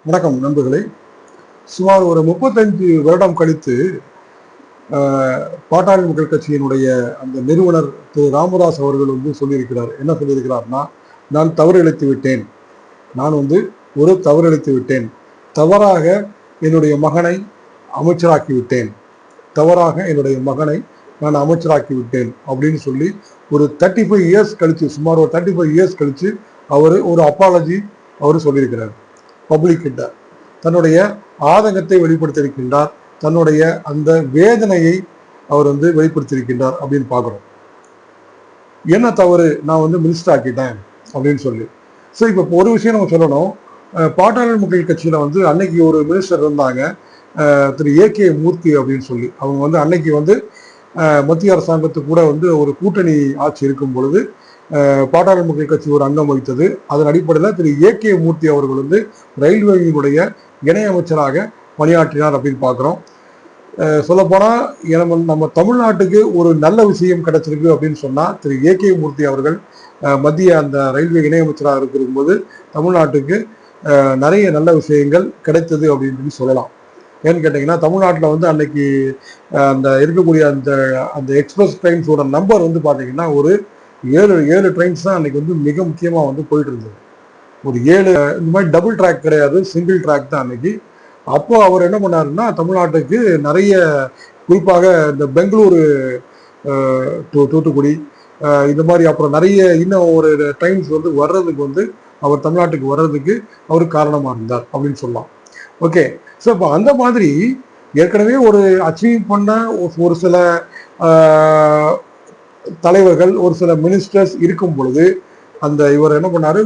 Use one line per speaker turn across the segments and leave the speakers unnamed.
வணக்கம் நண்பர்களே. சுமார் ஒரு 35 வருடம் கழித்து பாட்டாளி மக்கள் கட்சியினுடைய அந்த நிறுவனர் திரு ராமதாஸ் அவர்கள் சொல்லியிருக்கிறார். என்ன சொல்லியிருக்கிறார்னா, நான் தவறிழைத்து விட்டேன். நான் ஒரு தவறிழைத்து விட்டேன். தவறாக என்னுடைய மகனை அமைச்சராக்கி விட்டேன். தவறாக என்னுடைய மகனை நான் அமைச்சராக்கி விட்டேன் அப்படின்னு சொல்லி ஒரு 35 இயர்ஸ் கழிச்சு, சுமார் ஒரு 35 இயர்ஸ் கழிச்சு அவர் ஒரு அப்பாலஜி அவர் சொல்லியிருக்கிறார். பப்ளிக் கிட்ட தன்னுடைய ஆதங்கத்தை வெளிப்படுத்தியிருக்கின்றார். தன்னுடைய அந்த வேதனையை அவர் வெளிப்படுத்தியிருக்கின்றார் அப்படின்னு பார்க்குறோம். என்ன தவறு, நான் மினிஸ்டர் ஆக்கிட்டேன் அப்படின்னு சொல்லி. ஸோ இப்போ ஒரு விஷயம் நம்ம சொல்லணும். பாட்டாளி மக்கள் கட்சியில் அன்னைக்கு ஒரு மினிஸ்டர் இருந்தாங்க, திரு ஏ.கே. மூர்த்தி அப்படின்னு சொல்லி. அவங்க அன்னைக்கு மத்திய அரசாங்கத்துக்கு கூட ஒரு கூட்டணி ஆட்சி இருக்கும் பொழுது பாட்டாளி மக்கள் கட்சி ஒரு அங்கம் வகித்தது. அதன் அடிப்படையில் திரு ஏ.கே. மூர்த்தி அவர்கள் ரயில்வேயினுடைய இணையமைச்சராக பணியாற்றினார் அப்படின்னு பார்க்குறோம். சொல்லப்போனால் நம்ம தமிழ்நாட்டுக்கு ஒரு நல்ல விஷயம் கிடைச்சிருக்கு அப்படின்னு சொன்னால் திரு ஏ.கே. மூர்த்தி அவர்கள் மத்திய அந்த ரயில்வே இணையமைச்சராக இருக்கும்போது தமிழ்நாட்டுக்கு நிறைய நல்ல விஷயங்கள் கிடைத்தது அப்படின்னு சொல்லி சொல்லலாம். ஏன்னு கேட்டிங்கன்னா, தமிழ்நாட்டில் அன்னைக்கு அந்த இருக்கக்கூடிய அந்த அந்த எக்ஸ்பிரஸ் ட்ரெயின்ஸோட நம்பர் பார்த்தீங்கன்னா ஒரு 7 ட்ரெயின்ஸ் தான் அன்னைக்கு மிக முக்கியமாக போயிட்டு இருந்தது. ஒரு 7 இந்த மாதிரி டபுள் ட்ராக் கிடையாது, சிங்கிள் ட்ராக் தான் அன்னைக்கு. அப்போ அவர் என்ன பண்ணாருன்னா, தமிழ்நாட்டுக்கு நிறைய, குறிப்பாக இந்த பெங்களூரு தூத்துக்குடி இந்த மாதிரி அப்புறம் நிறைய இன்னும் ஒரு ட்ரெயின்ஸ் வர்றதுக்கு அவர் தமிழ்நாட்டுக்கு வர்றதுக்கு அவர் காரணமாக இருந்தார் அப்படின்னு சொல்லலாம். ஓகே. ஸோ இப்போ அந்த மாதிரி ஏற்கனவே ஒரு அச்சீவ் பண்ண ஒரு சில தலைவர்கள், ஒரு சில மினிஸ்டர்ஸ் இருக்கும் பொழுது இவர் என்ன பண்ணாரு,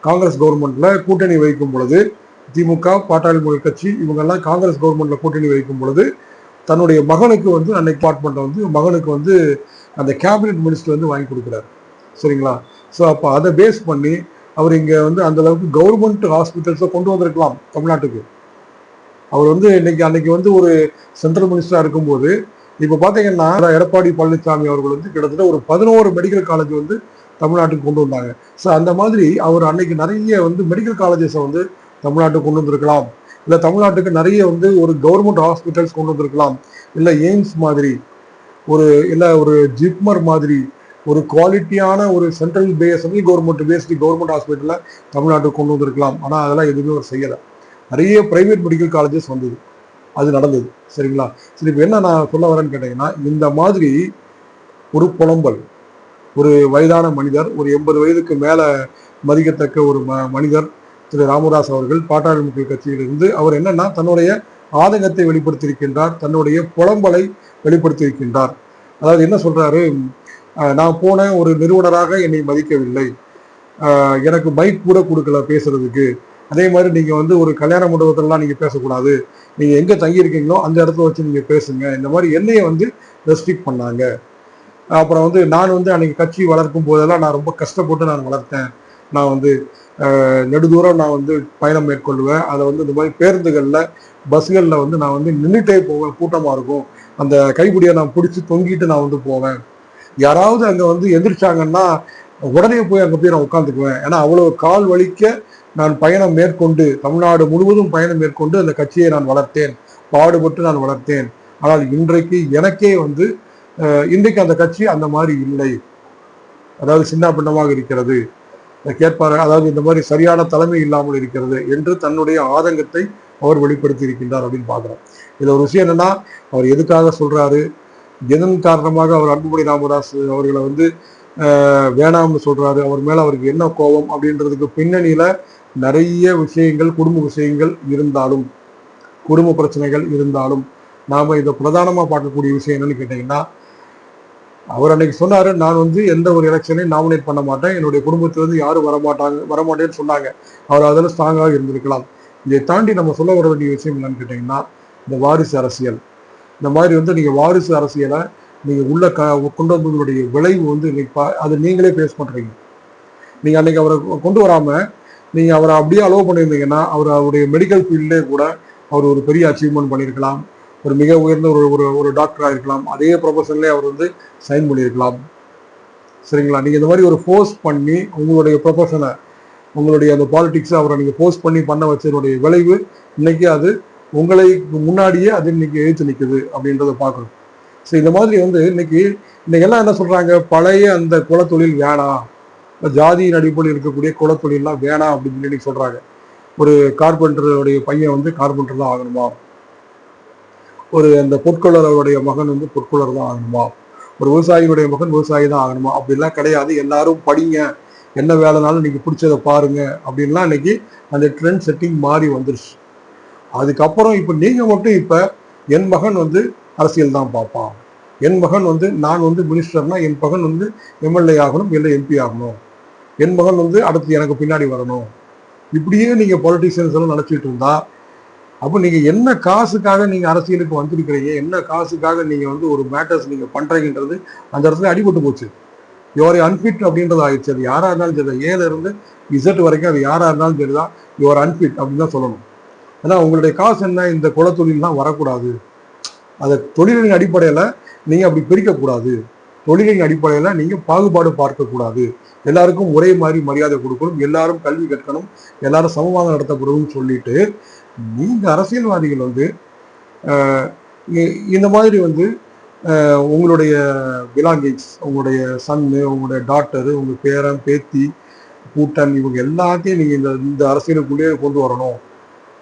காங்கிரஸ் கவர்மெண்ட்ல கூட்டணி வைக்கும் பொழுது, திமுக, பாட்டாளி மக்கள் கட்சி இவங்கெல்லாம் காங்கிரஸ் கவர்மெண்ட்ல கூட்டணி வைக்கும் பொழுது தன்னுடைய மகனுக்கு அன்னைக்கு டிபார்ட்மெண்ட் மகனுக்கு அந்த கேபினெட் மினிஸ்டர் வாங்கி கொடுக்குறாரு. சரிங்களா? ஸோ அப்போ அதை பேஸ் பண்ணி அவர் இங்கே அந்த அளவுக்கு கவர்மெண்ட் ஹாஸ்பிட்டல்ஸை கொண்டு வந்திருக்கலாம் தமிழ்நாட்டுக்கு. அவர் அன்னைக்கு ஒரு சென்ட்ரல் மினிஸ்டரா இருக்கும்போது, இப்போ பார்த்தீங்கன்னா எடப்பாடி பழனிசாமி அவர்கள் கிட்டத்தட்ட ஒரு 11 மெடிக்கல் காலேஜ் தமிழ்நாட்டுக்கு கொண்டு வந்தாங்க. ஸோ அந்த மாதிரி அவர் அன்னைக்கு நிறைய மெடிக்கல் காலேஜஸை தமிழ்நாட்டுக்கு கொண்டு வந்திருக்கலாம். இல்லை தமிழ்நாட்டுக்கு நிறைய ஒரு கவர்மெண்ட் ஹாஸ்பிட்டல்ஸ் கொண்டு வந்திருக்கலாம். இல்லை எய்ம்ஸ் மாதிரி இல்லை ஒரு ஜிப்மர் மாதிரி ஒரு குவாலிட்டியான ஒரு சென்ட்ரல் கவர்மெண்ட் பேஸ்டு கவர்மெண்ட் ஹாஸ்பிட்டலில் தமிழ்நாட்டுக்கு கொண்டு வந்திருக்கலாம். ஆனால் அதெல்லாம் எதுவுமே அவர் செய்யலை. நிறைய பிரைவேட் மெடிக்கல் காலேஜஸ் வந்தது, அது நடந்தது. சரிங்களா? சரி, இப்போ என்ன நான் சொல்ல வரேன்னு கேட்டீங்கன்னா, இந்த மாதிரி ஒரு புலம்பல், ஒரு வயதான மனிதர், ஒரு 80 வயதுக்கு மேலே மதிக்கத்தக்க ஒரு மனிதர் திரு ராமதாஸ் அவர்கள் பாட்டாளி மக்கள் கட்சியிலிருந்து அவர் என்னன்னா தன்னுடைய ஆதங்கத்தை வெளிப்படுத்தியிருக்கின்றார், தன்னுடைய புலம்பலை வெளிப்படுத்தியிருக்கின்றார். அதாவது என்ன சொல்றாரு, நான் போன ஒரு நிறுவனராக என்னை மதிக்கவில்லை, எனக்கு மைக் கூட கொடுக்கல பேசுறதுக்கு, அதே மாதிரி நீங்க ஒரு கல்யாண மண்டபத்திலலாம் நீங்க பேசக்கூடாது, நீங்க எங்க தங்கியிருக்கீங்களோ அந்த இடத்துல வச்சு நீங்க பேசுங்க, இந்த மாதிரி என்னைய ரெஸ்ட்ரிக்ட் பண்ணாங்க. அப்புறம் நான் அன்னைக்கு கட்சி வளர்க்கும் போதெல்லாம் நான் ரொம்ப கஷ்டப்பட்டு நான் வளர்த்தேன். நான் நெடுதூரம் நான் பயணம் மேற்கொள்வேன். அதை இந்த மாதிரி பேருந்துகளில் பஸ்களில் நான் நின்றுட்டே போவேன், கூட்டமாக இருக்கும், அந்த கைப்பிடியை நான் பிடிச்சி தொங்கிட்டு நான் போவேன். யாராவது அங்கே எந்திரிச்சாங்கன்னா உடனே போய் அங்கே போய் நான் உட்காந்துக்குவேன். ஏன்னா அவ்வளோ கால் வலிக்க நான் பயணம் மேற்கொண்டு, தமிழ்நாடு முழுவதும் பயணம் மேற்கொண்டு அந்த கட்சியை நான் வளர்த்தேன், பாடுபட்டு நான் வளர்த்தேன். ஆனால் இன்றைக்கு எனக்கே இன்றைக்கு அந்த கட்சி அந்த மாதிரி இல்லை, அதாவது சின்ன பின்னமாக இருக்கிறது, கேட்பார், அதாவது இந்த மாதிரி சரியான தலைமை இல்லாமல் இருக்கிறது என்று தன்னுடைய ஆதங்கத்தை அவர் வெளிப்படுத்தி இருக்கின்றார் அப்படின்னு பார்க்குறோம். இதில் ஒரு விஷயம் என்னன்னா, அவர் எதுக்காக சொல்றாரு, எதன் காரணமாக அவர் அன்புமணி ராமதாஸ் அவர்களை வேணாம்னு சொல்றாரு, அவர் மேல அவருக்கு என்ன கோபம் அப்படின்றதுக்கு பின்னணியில நிறைய விஷயங்கள், குடும்ப விஷயங்கள் இருந்தாலும், குடும்ப பிரச்சனைகள் இருந்தாலும், நாம இதை பிரதானமா பார்க்கக்கூடிய விஷயம் என்னன்னு கேட்டீங்கன்னா, அவர் அன்னைக்கு சொன்னாரு, நான் எந்த ஒரு எலெக்ஷனையும் நாமினேட் பண்ண மாட்டேன், என்னுடைய குடும்பத்திலிருந்து யாரும் வரமாட்டேன்னு சொன்னாங்க. அவர் அதில் ஸ்ட்ராங்காக இருந்திருக்கலாம். இதை தாண்டி நம்ம சொல்ல வர வேண்டிய விஷயம் என்னன்னு கேட்டீங்கன்னா, இந்த வாரிசு அரசியல், இந்த மாதிரி நீங்க வாரிசு அரசியலை நீங்க உள்ள கொண்டு வந்ததுடைய விளைவு இன்னைக்கு அது நீங்களே பேஸ் பண்றீங்க. நீங்க அன்னைக்கு அவரை கொண்டு வராம நீங்க அவரை அப்படியே அலோவ் பண்ணியிருந்தீங்கன்னா, அவருடைய மெடிக்கல் ஃபீல்ட்லேயே கூட அவர் ஒரு பெரிய அச்சீவ்மெண்ட் பண்ணியிருக்கலாம், ஒரு மிக உயர்ந்த ஒரு டாக்டராக இருக்கலாம், அதே ப்ரொஃபஷன்லேயே அவர் சைன் பண்ணியிருக்கலாம். சரிங்களா? நீங்கள் இந்த மாதிரி ஒரு ஃபோர்ஸ் பண்ணி உங்களுடைய ப்ரொஃபஷனை உங்களுடைய அந்த பாலிடிக்ஸ் அவரை நீங்க போஸ்ட் பண்ண வச்சதனுடைய விளைவு இன்னைக்கு அது உங்களை முன்னாடியே அது இன்னைக்கு எழுத்து நிற்குது அப்படின்றத பார்க்கணும். ஸோ இந்த மாதிரி வந்து இன்னைக்கு எல்லாம் என்ன சொல்றாங்க, பழைய அந்த குலத்தொழில் வேணாம், ஜாதியின் அடிப்படையில் இருக்கக்கூடிய குலத்தொழிலாம் வேணாம் அப்படின்னு சொல்லி சொல்றாங்க. ஒரு கார்பெண்டருடைய பையன் வந்து கார்பெண்டர் தான் ஆகணுமா, ஒரு அந்த பொற்கொள்ளருடைய மகன் வந்து பொற்கொள்ளர் தான் ஆகணுமா, ஒரு விவசாயியுடைய மகன் விவசாயி தான் ஆகணுமா, அப்படிலாம் கிடையாது. எல்லாரும் படிங்க, என்ன வேலைனாலும் நீங்க பிடிச்சதை பாருங்க அப்படின்லாம் இன்னைக்கு அந்த ட்ரெண்ட் செட்டிங் மாறி வந்துருச்சு. அதுக்கப்புறம் இப்ப நீங்க மட்டும் இப்ப என் மகன் வந்து அரசியல் தான் பார்ப்பான், என் மகன் வந்து நான் வந்து மினிஸ்டர்னா என் மகன் வந்து எம்எல்ஏ ஆகணும், இல்லை எம்பி ஆகணும், என் மகன் வந்து அடுத்து எனக்கு பின்னாடி வரணும், இப்படியே நீங்க பொலிட்டிஷியன்ஸ் எல்லாம் நினைச்சிட்டு இருந்தா அப்போ நீங்க என்ன காசுக்காக நீங்க அரசியலுக்கு வந்திருக்கிறீங்க, என்ன காசுக்காக நீங்க வந்து ஒரு மேட்டர்ஸ் நீங்க பண்றீங்கன்றது அந்த இடத்துல அடிபட்டு போச்சு. யுவர் அன்ஃபிட் அப்படின்றது ஆயிடுச்சு. அது யாரா இருந்தாலும் சரி, ஏல இருந்து இசட் வரைக்கும் அது யாரா இருந்தாலும் சரிதான், யுவர் அன்ஃபிட் அப்படின்னு தான் சொல்லணும். ஏன்னா உங்களுடைய காசு என்ன, இந்த குலத்தொழிலாம் வரக்கூடாது, அதை தொழிலின் அடிப்படையில நீங்க அப்படி பிரிக்கக்கூடாது, தொழிலின் அடிப்படையில நீங்க பாகுபாடு பார்க்கக்கூடாது, எல்லாருக்கும் ஒரே மாதிரி மரியாதை கொடுக்கணும், எல்லாரும் கல்வி கற்கணும், எல்லாரும் சமமாக நடத்தப்படும் சொல்லிட்டு நீங்க அரசியல்வாதிகள் வந்து இந்த மாதிரி வந்து உங்களுடைய பிலாங்கிங்ஸ், உங்களுடைய சன்னு, உங்களுடைய டாக்டரு, உங்க பேரன் பேத்தி கூட்டன் இவங்க எல்லாத்தையும் நீங்க இந்த அரசியலுக்குள்ளேயே கொண்டு வரணும்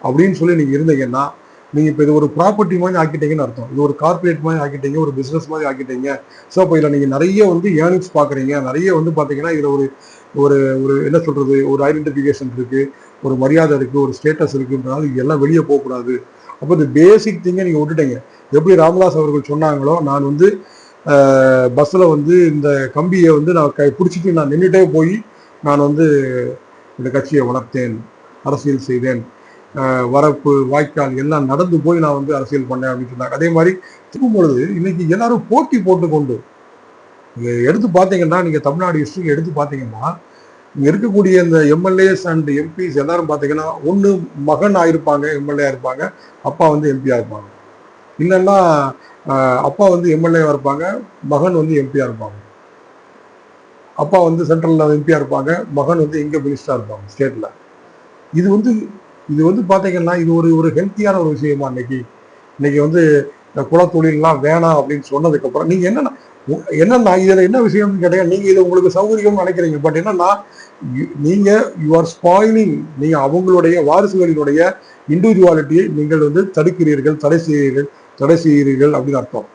அப்படின்னு சொல்லி நீங்க இருந்தீங்கன்னா, நீங்க இப்போ இது ஒரு ப்ராப்பர்ட்டி மாதிரி ஆக்கிட்டீங்கன்னு அர்த்தம், இது ஒரு கார்பரேட் மாதிரி ஆக்கிட்டீங்க, ஒரு பிசினஸ் மாதிரி ஆக்கிட்டீங்க. ஸோ இப்போ இதில் நீங்க நிறைய வந்து ஏர்னிங்ஸ் பாக்குறீங்க, நிறைய வந்து பாத்தீங்கன்னா இதுல ஒரு ஒரு ஒரு என்ன சொல்றது, ஒரு ஐடென்டிஃபிகேஷன் இருக்கு, ஒரு மரியாதை இருக்கு, ஒரு ஸ்டேட்டஸ் இருக்குன்றதால இதெல்லாம் வெளியே போகக்கூடாது. அப்போ இந்த பேசிக் திங்கை நீங்க விட்டுட்டீங்க. எப்படி ராமதாஸ் அவர்கள் சொன்னாங்களோ, நான் வந்து பஸ்ல வந்து இந்த கம்பியை வந்து நான் பிடிச்சிட்டு நான் நின்றுட்டே போய் நான் வந்து இந்த கட்சியை வளர்த்தேன், அரசியல் செய்தேன், வரப்பு வாய்க்கால் எல்லாம் நடந்து போய் நான் வந்து அரசியல் பண்ணேன் அப்படின்னு சொன்னாங்க. அதே மாதிரி திரும்பும் பொழுது இன்னைக்கு எல்லாரும் போட்டி போட்டுக்கொண்டு எடுத்து பார்த்தீங்கன்னா, நீங்க தமிழ்நாடு ஹிஸ்டரி எடுத்து பார்த்தீங்கன்னா, இங்க இருக்கக்கூடிய இந்த எம்எல்ஏஸ் அண்ட் எம்பிஸ் எல்லாரும் பார்த்தீங்கன்னா, ஒன்று மகன் ஆயிருப்பாங்க, எம்எல்ஏ இருப்பாங்க, அப்பா வந்து எம்பியா இருப்பாங்க, இல்லைன்னா அப்பா வந்து எம்எல்ஏவா இருப்பாங்க, மகன் வந்து எம்பியா இருப்பாங்க, அப்பா வந்து சென்ட்ரல்ல எம்பியா இருப்பாங்க, மகன் வந்து எங்க மினிஸ்டரா இருப்பாங்க ஸ்டேட்ல. இது வந்து பாத்தீங்கன்னா இது ஒரு ஹெல்த்தியான ஒரு விஷயமா இன்னைக்கு வந்து குலத்தொழிலாம் வேணாம் அப்படின்னு சொன்னதுக்கு அப்புறம் நீங்க என்னன்னா இதுல என்ன விஷயம்னு கேட்டீங்க, நீங்க இது உங்களுக்கு சௌகரியம் நினைக்கிறீங்க. பட் என்னன்னா நீங்க யூ ஆர் ஸ்பாயிலிங், நீங்க அவங்களுடைய வாரிசுகளினுடைய இண்டிவிஜுவாலிட்டியை நீங்கள் வந்து தடுக்கிறீர்கள், தடை செய்கிறீர்கள் அப்படின்னு அர்த்தம்.